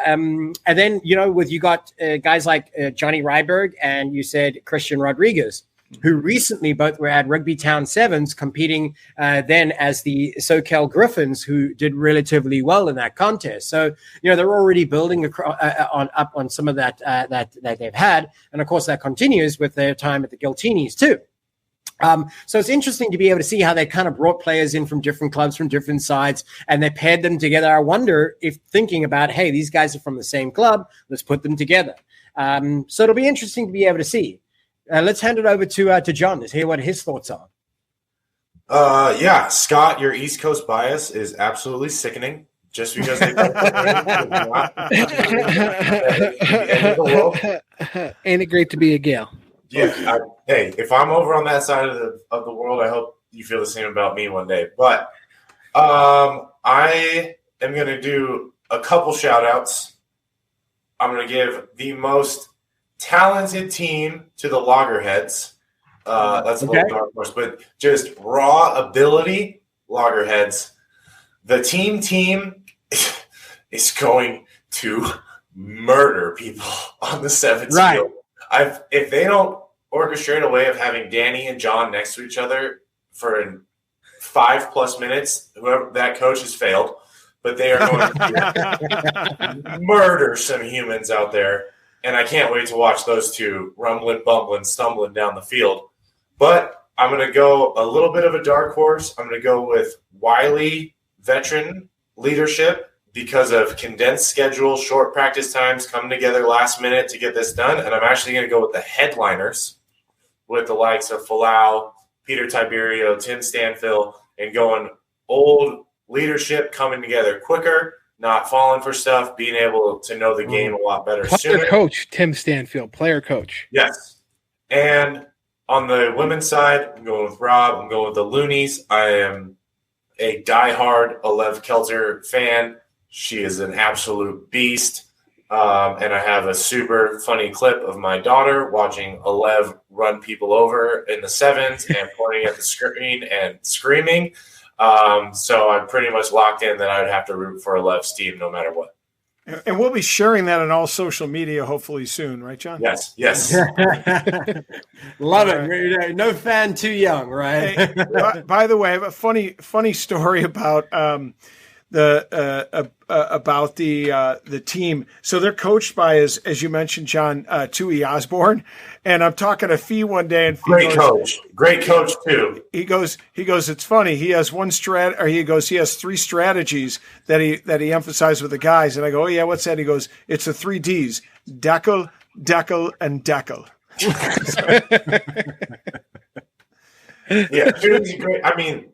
And then you got guys like Johnny Ryberg, and you said Christian Rodriguez, who recently both were at Rugby Town Sevens competing then as the SoCal Griffins, who did relatively well in that contest. So, they're already building up on some of that that they've had. And, of course, that continues with their time at the Giltinis too. So it's interesting to be able to see how they kind of brought players in from different clubs, from different sides, and they paired them together. I wonder if thinking about, hey, these guys are from the same club, let's put them together. So it'll be interesting to be able to see. Let's hand it over to John to hear what his thoughts are. Yeah, Scott, your East Coast bias is absolutely sickening. Just because they ain't it great to be a Gale? Yeah. Hey, if I'm over on that side of the world, I hope you feel the same about me one day. But I am going to do a couple shout outs. I'm going to give the most talented team to the Loggerheads. That's a little dark horse, but just raw ability, Loggerheads. The team is going to murder people on the 7th field. If they don't orchestrate a way of having Danny and John next to each other for 5+ minutes, whoever that coach has failed, but they are going to murder some humans out there. And I can't wait to watch those two rumbling, bumbling, stumbling down the field. But I'm going to go a little bit of a dark horse. I'm going to go with wily veteran leadership because of condensed schedule, short practice times, coming together last minute to get this done. And I'm actually going to go with the headliners, with the likes of Falau, Peter Tiberio, Tim Stanfill, and going old leadership coming together quicker, not falling for stuff, being able to know the game a lot better sooner. Player coach, Tim Stanfill, player coach. Yes. And on the women's side, I'm going with Rob. I'm going with the Loonies. I am a diehard Alev Kelter fan. She is an absolute beast. And I have a super funny clip of my daughter watching Alev run people over in the 7s and pointing at the screen and screaming. So I'm pretty much locked in that I would have to root for Alev's team no matter what. And we'll be sharing that on all social media hopefully soon, right, John? Yes. Love it. No fan too young, right? Hey, by the way, I have a funny story about the team. So they're coached by, as you mentioned, John, Tui Osborne. And I'm talking to Fee one day, and Fee Great coach too. He goes, it's funny. He has he has 3 strategies that he emphasized with the guys. And I go, oh yeah, what's that? He goes, it's the 3 Ds: Deckel, and Deckel. Yeah, Tui's great. I mean,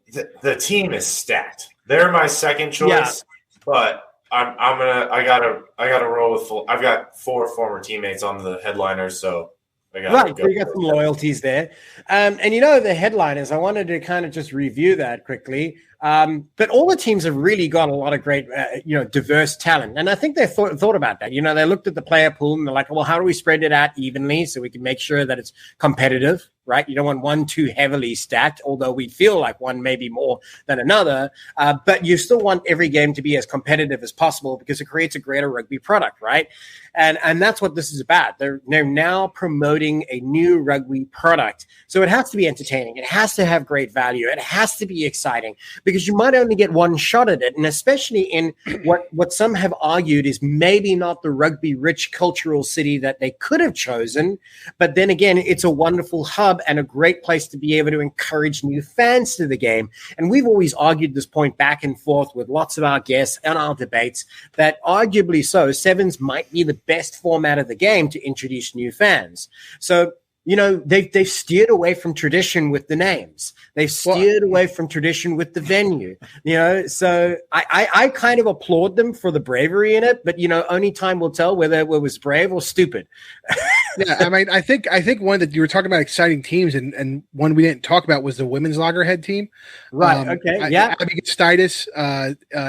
the team is stacked. They're my second choice, but I gotta roll with full. I've got 4 former teammates on the headliners, so I got so you got some loyalties there. And the headliners, I wanted to kind of just review that quickly. But all the teams have really got a lot of great, diverse talent. And I think they thought about that. They looked at the player pool and they're like, well, how do we spread it out evenly so we can make sure that it's competitive, right? You don't want one too heavily stacked, although we feel like one may be more than another. But you still want every game to be as competitive as possible because it creates a greater rugby product, right? And that's what this is about. They're now promoting a new rugby product. So it has to be entertaining. It has to have great value. It has to be exciting because you might only get one shot at it. And especially in what some have argued is maybe not the rugby rich cultural city that they could have chosen. But then again, it's a wonderful hub and a great place to be able to encourage new fans to the game. And we've always argued this point back and forth with lots of our guests and our debates that arguably so, 7s might be the best format of the game to introduce new fans. So, they've steered away from tradition with the names. They've steered away from tradition with the venue. So I kind of applaud them for the bravery in it, but only time will tell whether it was brave or stupid. Yeah, I mean, I think one that you were talking about exciting teams, and one we didn't talk about was the women's loggerhead team. Right. Okay. Yeah. Abby Stitis,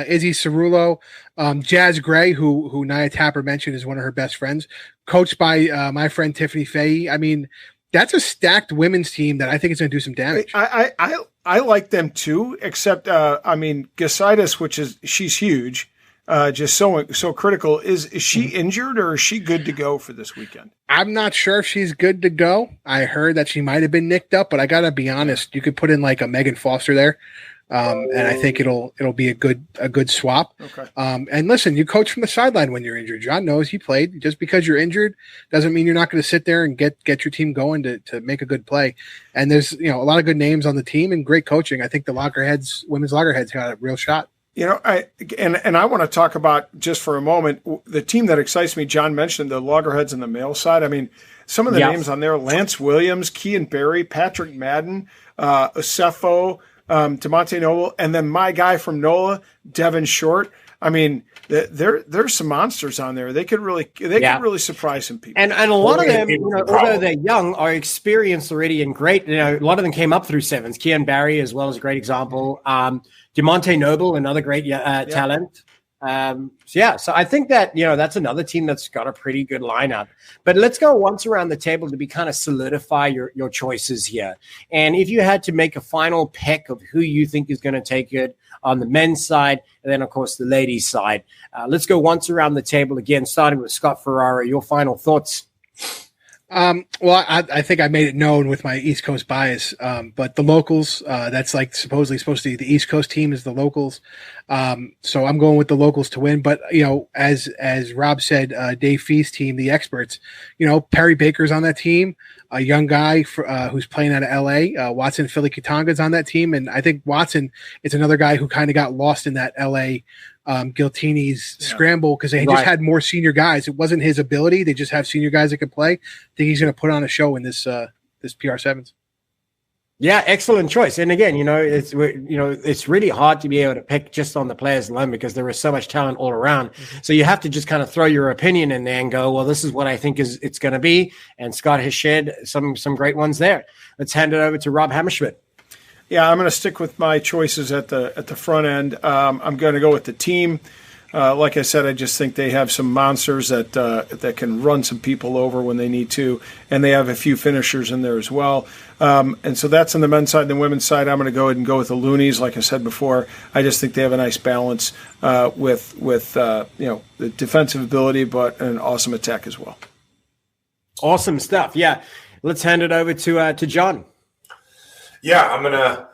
Izzy Cerullo, Jazz Gray, who Nia Tapper mentioned is one of her best friends, coached by my friend Tiffany Fahey. I mean, that's a stacked women's team that I think is going to do some damage. I like them too, except Gasitis, she's huge. Just so critical. Is she injured or is she good to go for this weekend? I'm not sure if she's good to go. I heard that she might have been nicked up, but I gotta be honest, you could put in like a Megan Foster there. And I think it'll be a good swap. Okay. And listen, you coach from the sideline when you're injured. John knows he played. Just because you're injured doesn't mean you're not going to sit there and get your team going to make a good play. And there's a lot of good names on the team and great coaching. I think the women's loggerheads got a real shot. I want to talk about just for a moment the team that excites me. John mentioned the loggerheads on the male side. I mean, some of the names on there: Lance Williams, Kean Barry, Patrick Madden, Osefo, DeMonte Noble, and then my guy from NOLA, Devin Short. I mean, there's some monsters on there. They could really surprise some people. And a lot of them, although they're young, are experienced already and great. A lot of them came up through sevens. Kean Barry as well is a great example. DeMonte Noble, another great talent. So I think that, that's another team that's got a pretty good lineup. But let's go once around the table to kind of solidify your choices here. And if you had to make a final pick of who you think is going to take it on the men's side, and then, of course, the ladies' side, let's go once around the table again, starting with Scott Ferrara. Your final thoughts? Well, I think I made it known with my East Coast bias, but the locals, that's like supposedly supposed to be the East Coast team is the locals. So I'm going with the locals to win. But, as Rob said, Dave Fee's team, the experts, Perry Baker's on that team, a young guy who's playing out of LA, Watson Philly Katanga's on that team. And I think Watson is another guy who kind of got lost in that LA Giltini's scramble because they just had more senior guys. It wasn't his ability; they just have senior guys that could play. I think he's going to put on a show in this PR7s. Yeah, excellent choice. And again, it's really hard to be able to pick just on the players alone because there is so much talent all around. Mm-hmm. So you have to just kind of throw your opinion in there and go, well, this is what I think it's going to be. And Scott has shared some great ones there. Let's hand it over to Rob Hammerschmidt. Yeah, I'm going to stick with my choices at the front end. I'm going to go with the team. Like I said, I just think they have some monsters that can run some people over when they need to, and they have a few finishers in there as well. And so that's on the men's side. And the women's side, I'm going to go ahead and go with the Loonies. Like I said before, I just think they have a nice balance with the defensive ability, but an awesome attack as well. Awesome stuff. Yeah, let's hand it over to John. Yeah,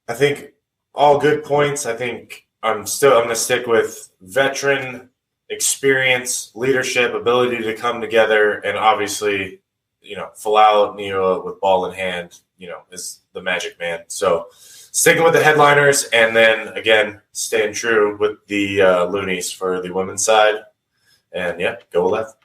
I think all good points. I think I'm going to stick with veteran experience, leadership, ability to come together. And obviously, Folau Niua with ball in hand, is the magic man. So sticking with the headliners and then again, staying true with the Loonies for the women's side and go left.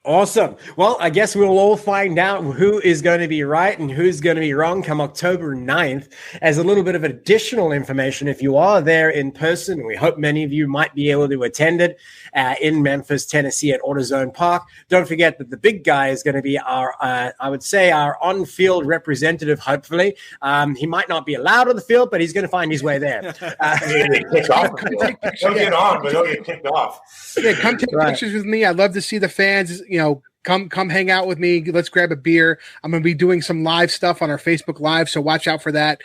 Awesome. Well, I guess we'll all find out who is going to be right and who's going to be wrong come October 9th. As a little bit of additional information, if you are there in person, and we hope many of you might be able to attend it in Memphis, Tennessee at AutoZone Park, don't forget that the big guy is going to be our on-field representative, hopefully. He might not be allowed on the field, but he's going to find his way there. He'll get on, but he'll get kicked off. Yeah, come take pictures with me. I'd love to see the fans. Come hang out with me. Let's grab a beer. I'm going to be doing some live stuff on our Facebook Live, so watch out for that.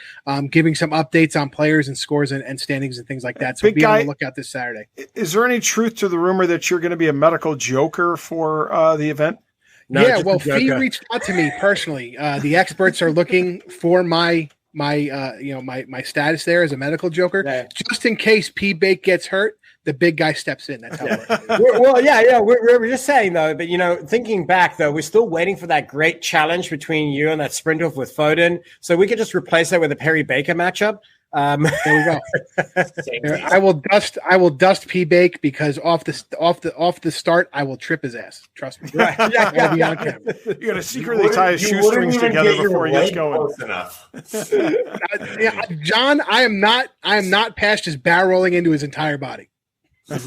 Giving some updates on players and scores and standings and things like that. So be on the lookout this Saturday. Is there any truth to the rumor that you're going to be a medical joker for the event? No, yeah, well, Fee reached out to me personally. The experts are looking for my status there as a medical joker, just in case P. Bake gets hurt. The big guy steps in. That's how it works. We're just saying, though, but, thinking back, though, we're still waiting for that great challenge between you and that sprint off with Foden. So we could just replace that with a Perry Baker matchup. There we go. I will dust P. Bake because off the start, I will trip his ass. Trust me. Right. I'll be on camera. You're going to secretly tie his shoestrings together before he gets going. John, I am not past just barrel rolling into his entire body. And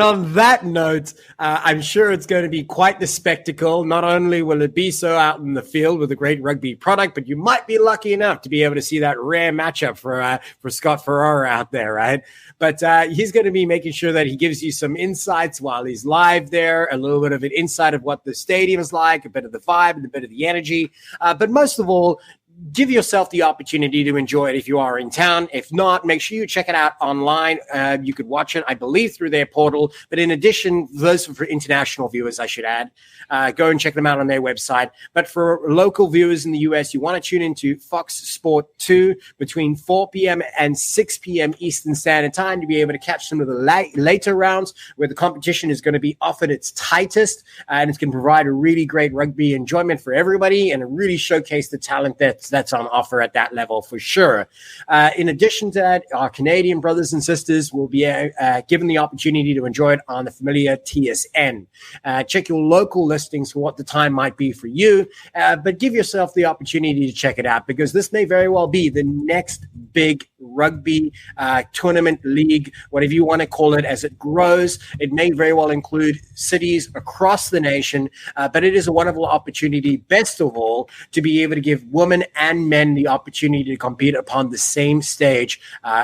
on that note, I'm sure it's going to be quite the spectacle. Not only will it be so out in the field with a great rugby product, but you might be lucky enough to be able to see that rare matchup for Scott Ferrara out there, right? But he's going to be making sure that he gives you some insights while he's live there, a little bit of an insight of what the stadium is like, a bit of the vibe and a bit of the energy. But most of all, give yourself the opportunity to enjoy it if you are in town. If not, make sure you check it out online. You could watch it, I believe, through their portal. But in addition, those for international viewers, I should add, go and check them out on their website. But for local viewers in the US, you want to tune into Fox Sport 2 between 4 p.m. and 6 p.m. Eastern Standard Time to be able to catch some of the later rounds where the competition is going to be off at its tightest, and it's going to provide a really great rugby enjoyment for everybody and really showcase the talent that's on offer at that level for sure. In addition to that, our Canadian brothers and sisters will be given the opportunity to enjoy it on the familiar TSN. Check your local listings for what the time might be for you, but give yourself the opportunity to check it out, because this may very well be the next big rugby tournament, league, whatever you want to call it, as it grows. It may very well include cities across the nation, but it is a wonderful opportunity, best of all, to be able to give women and men the opportunity to compete upon the same stage,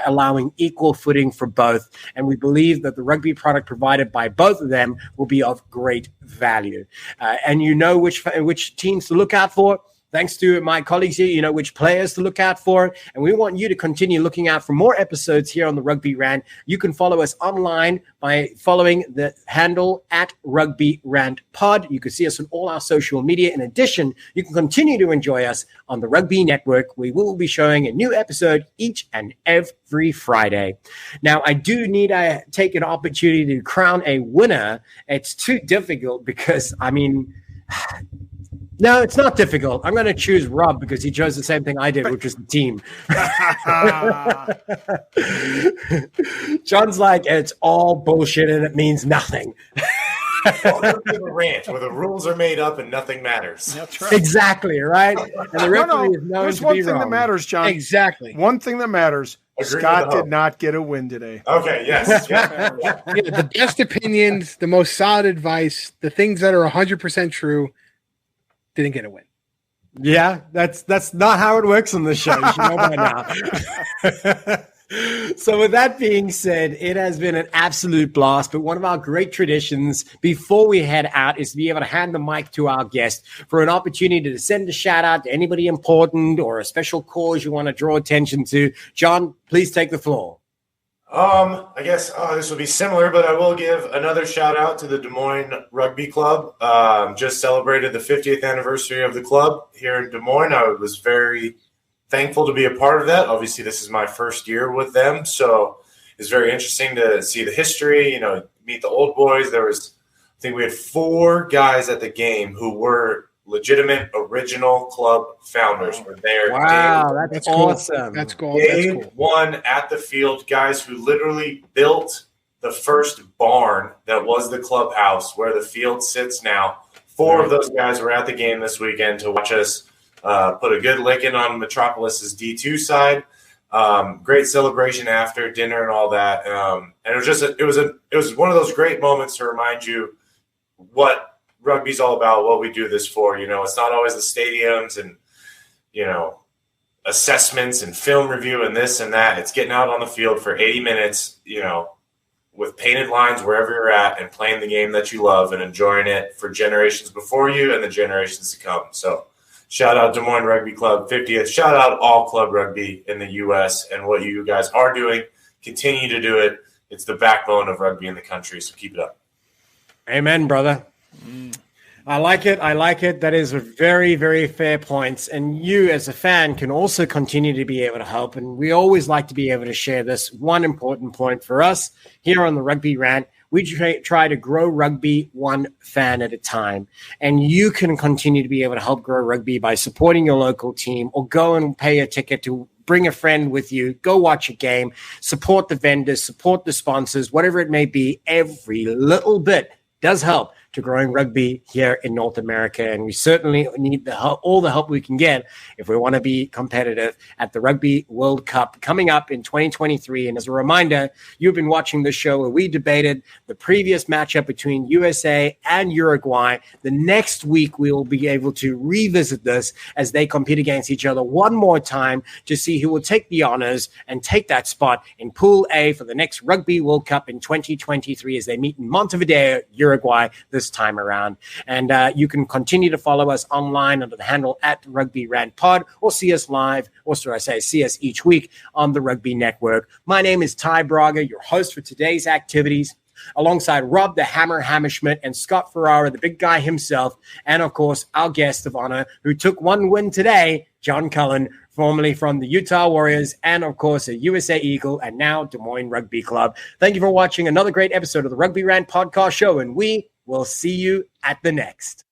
allowing equal footing for both. And we believe that the rugby product provided by both of them will be of great value. And you know which teams to look out for. Thanks to my colleagues here, you know which players to look out for, and we want you to continue looking out for more episodes here on the Rugby Rant. You can follow us online by following the handle at Rugby Rant Pod. You can see us on all our social media. In addition, you can continue to enjoy us on the Rugby Network. We will be showing a new episode each and every Friday. Now, I do need to take an opportunity to crown a winner. It's too difficult because, no, it's not difficult. I'm going to choose Rob because he chose the same thing I did, which was the team. John's like, it's all bullshit and it means nothing. Welcome to the rant where the rules are made up and nothing matters. That's right. Exactly, right? And the referee is known There's to one be thing wrong. that matters, John. Exactly. One thing that matters. Agree Scott with the did not get a win today. Okay, yes. Yeah, the best opinions, the most solid advice, the things that are 100% true, didn't get a win. Yeah, that's not how it works on the show. You should know by now. So with that being said, it has been an absolute blast. But one of our great traditions before we head out is to be able to hand the mic to our guest for an opportunity to send a shout out to anybody important or a special cause you want to draw attention to. John, please take the floor. I guess this will be similar, but I will give another shout out to the Des Moines Rugby Club. Just celebrated the 50th anniversary of the club here in Des Moines. I was very thankful to be a part of that. Obviously, this is my first year with them, so it's very interesting to see the history, meet the old boys. I think we had 4 guys at the game who were legitimate original club founders were there. Wow, that's awesome. That's cool. Day one at the field, guys who literally built the first barn that was the clubhouse where the field sits now. 4 of those guys were at the game this weekend to watch us put a good licking on Metropolis's D2 side. Great celebration after dinner and all that. And it was one of those great moments to remind you what rugby's all about, what we do this for. It's not always the stadiums and, assessments and film review and this and that. It's getting out on the field for 80 minutes, with painted lines wherever you're at and playing the game that you love and enjoying it for generations before you and the generations to come. So shout out Des Moines Rugby Club 50th. Shout out all club rugby in the U.S. and what you guys are doing. Continue to do it. It's the backbone of rugby in the country, so keep it up. Amen, brother. I like it. That is a very, very fair point. And you as a fan can also continue to be able to help. And we always like to be able to share this one important point for us here on the Rugby Rant. We try to grow rugby one fan at a time. And you can continue to be able to help grow rugby by supporting your local team or go and pay a ticket to bring a friend with you, go watch a game, support the vendors, support the sponsors, whatever it may be. Every little bit does help to growing rugby here in North America. And we certainly need all the help we can get if we want to be competitive at the Rugby World Cup coming up in 2023. And as a reminder, you've been watching the show where we debated the previous matchup between USA and Uruguay. The next week, we will be able to revisit this as they compete against each other one more time to see who will take the honors and take that spot in Pool A for the next Rugby World Cup in 2023 as they meet in Montevideo, Uruguay this this time around. And you can continue to follow us online under the handle at Rugby Rant Pod, or see us live, or should I say, see us each week on the Rugby Network. My name is Ty Braga, your host for today's activities, alongside Rob the Hammer Hammerschmidt and Scott Ferrara, the big guy himself, and of course, our guest of honor who took one win today, John Cullen, formerly from the Utah Warriors, and of course, a USA Eagle, and now Des Moines Rugby Club. Thank you for watching another great episode of the Rugby Rant Podcast Show, and we will see you at the next.